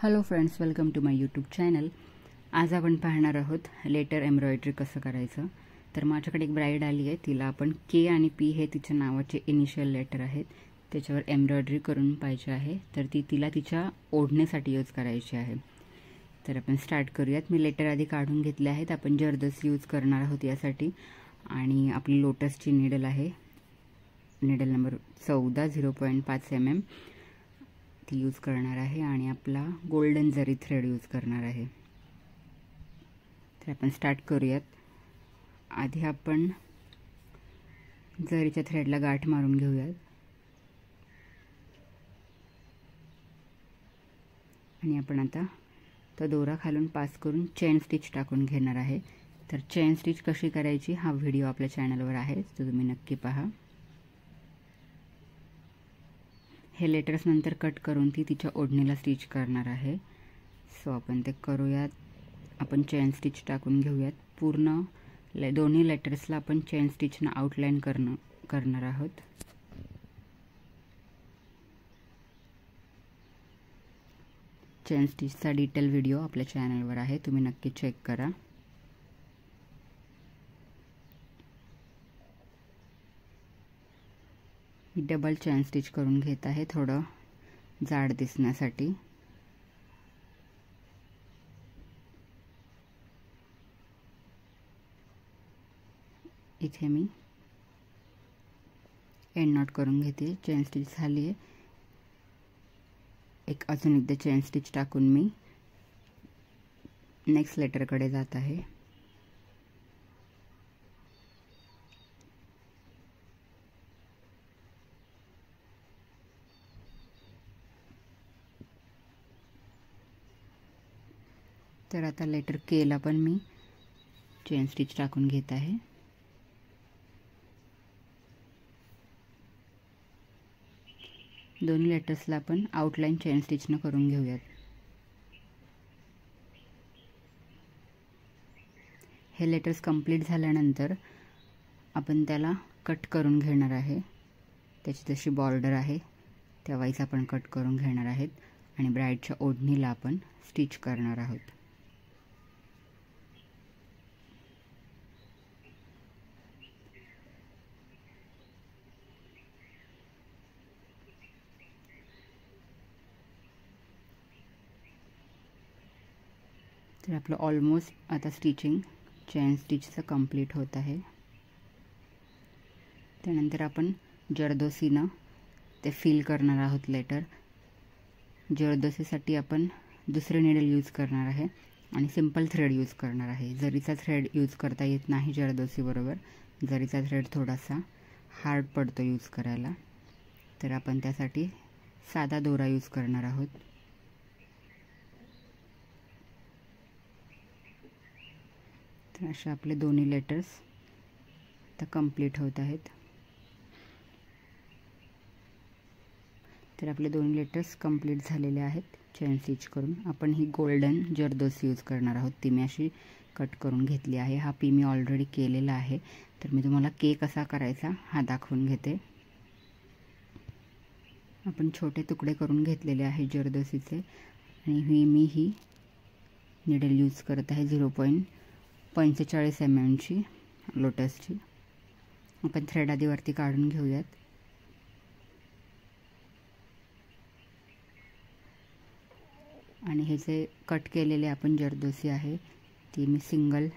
Hello friends, welcome to my YouTube channel. आज आपण पाहणार आहोत लेटर एम्ब्रॉयडरी कसं करायचं. तर माझ्याकडे एक ब्राईड आली आहे. तिला आपण के आणि पी हे तिच्या नावाचे इनिशियल लेटर आहेत, त्याच्यावर एम्ब्रॉयडरी करून पाहिजे आहे. तर तिला तिच्या ओढणीसाठी यूज करायची आहे. तर आपण स्टार्ट करूयात. मी लेटर आधी काढून घेतले आहेत. आपण जरदोसी यूज करणार आहोत यासाठी. आणि आपली लोटसची निडल आहे, निडल नंबर 14 0.5 mm ती यूज करणार आहे. आणि आपला गोल्डन जरी थ्रेड यूज करणार आहे. तर आपण स्टार्ट करूयात. आधी आपण जरीच्या थ्रेडला गाठ मारून घेऊयात आणि आपण आता तो दोरा खालून पास करून चेन स्टिच टाकून घेणार आहे. तर चेन स्टिच कशी करायची हा व्हिडिओ आपल्या चॅनलवर आहे, तो तुम्ही नक्की पहा. हे लेटर्स नंतर कट करून ती तिच्या ओढणीला स्टिच करणार आहे. सो आपण ते करूयात. आपण चेन स्टिच टाकून घेऊयात. पूर्ण दोन्ही लेटर्सला आपण चेन स्टिचनं आउटलाईन करणार आहोत. चेन स्टिचचा डिटेल व्हिडिओ आपल्या चॅनलवर आहे, तुम्ही नक्की चेक करा. मी डबल चेन स्टिच करून घेत आहे, थोडं जाड दिसण्यासाठी. इथे मी एंड नॉट करून घेते. चेन स्टिच झाली आहे. अजून एकदा चेन स्टिच टाकून मी नेक्स्ट लेटरकडे जात आहे. तर आता लेटर केला पण मी चेन स्टिच टाकून घेत आहे. दोन्ही लेटर्सला आपण आउटलाईन चेन स्टिचनं करून घेऊयात. हे लेटर्स कंप्लीट झाल्यानंतर आपण त्याला कट करून घेणार आहे. त्याची जशी बॉर्डर आहे त्या वाईज आपण कट करून घेणार आहेत आणि ब्राईडच्या ओढणीला आपण स्टिच करणार आहोत. तर आपलं ऑलमोस्ट आता स्टिचिंग चेन स्टिचचं कंप्लीट होत आहे. त्यानंतर आपण जरदोसीनं ते फिल करणार आहोत लेटर. जरदोसीसाठी आपण दुसरे निडल यूज करणार आहे आणि सिंपल थ्रेड यूज करणार आहे. जरीचा थ्रेड यूज करता येत नाही जरदोसी बरोबर. जरीचा थ्रेड थोडासा हार्ड पडतो यूज करायला. तर आपण त्यासाठी साधा दोरा यूज करणार आहोत. तर असे आपले दोन्ही लेटर्स आता कंप्लीट होत आहेत. तर आपले दोन्ही लेटर्स कंप्लीट झालेले आहेत चेन स्टिच करून. आपण ही गोल्डन जरदोसी यूज करणार आहोत. ती मी अशी कट करून घेतली आहे. हा पी मी ऑलरेडी केलेला आहे. तर मी तुम्हाला के कसा करायचा हा दाखवून घेते. आपण छोटे तुकडे करून घेतलेले आहे जरदोसीचे आणि मी ही निडल यूज करत आहे 0.45 mm ची लोटसची. आपण थ्रेड आधी वरती काढून घेऊयात. आणि हे जे कट केलेले आपण जरदोसी आहे ती मी सिंगल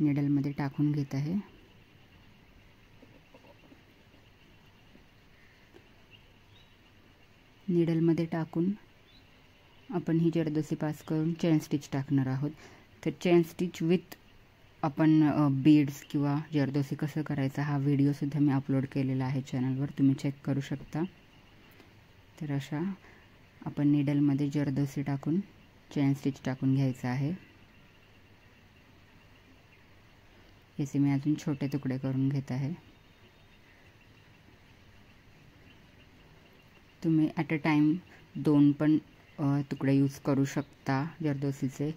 निडलमध्ये टाकून घेत आहे. निडलमध्ये टाकून आपण ही जरदोसी पास करून चेन स्टिच टाकणार आहोत. तर चेन स्टिच विथ आपण बीड्स किंवा जरदोसी कसं करायचं हा व्हिडिओसुद्धा मी अपलोड केलेला आहे चॅनलवर, तुम्ही चेक करू शकता. तर अशा आपण निडलमध्ये जरदोसी टाकून चेन स्टिच टाकून घ्यायचं आहे. याचे मी अजून छोटे तुकडे करून घेत आहे. तुम्ही ॲट अ टाईम 2 पण तुकडे यूज करू शकता जरदोसीचे.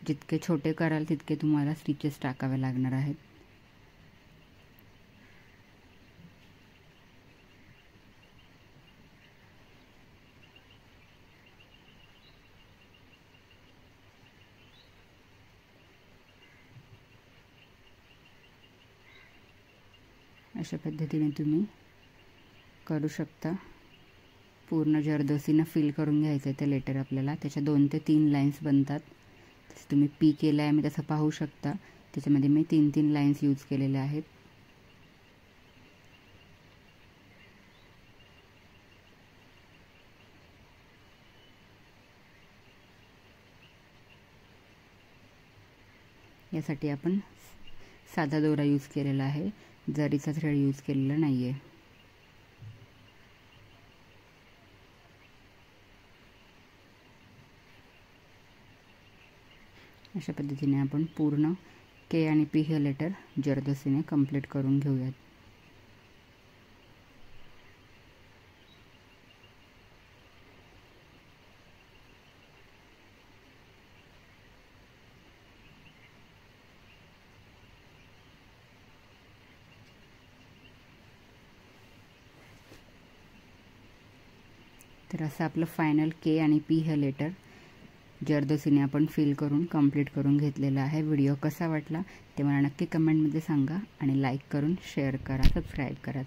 जितके छोटे कराल तितके तुम्हाला स्टिचेस टाकावे लागणार आहेत. अशा पद्धतीने तुम्ही करू शकता. पूर्ण जरदोसीनं फिल करून घ्यायचं आहे ते लेटर आपल्याला. त्याच्या 2 ते 3 लाईन्स बनतात. तसं तुम्ही पी केलं आहे मी तसं पाहू शकता. त्याच्यामध्ये मी 3-3 लाईन्स यूज केलेल्या आहेत. यासाठी आपण साधा दोरा यूज केलेला आहे, जरीचा थ्रेड यूज केलेला नाही आहे. अशा पद्धतीने आपण पूर्ण के आणि पी हे लेटर जरदोसीने कंप्लीट करून घेऊयात. तर असं आपलं फायनल के आणि पी हे लेटर जरदोसीने आपण फिल करून कंप्लीट करून घेतलेला आहे. व्हिडिओ कसा वाटला ते मला नक्की कमेंटमध्ये सांगा आणि लाईक करून शेअर करा, सबस्क्राईब करा.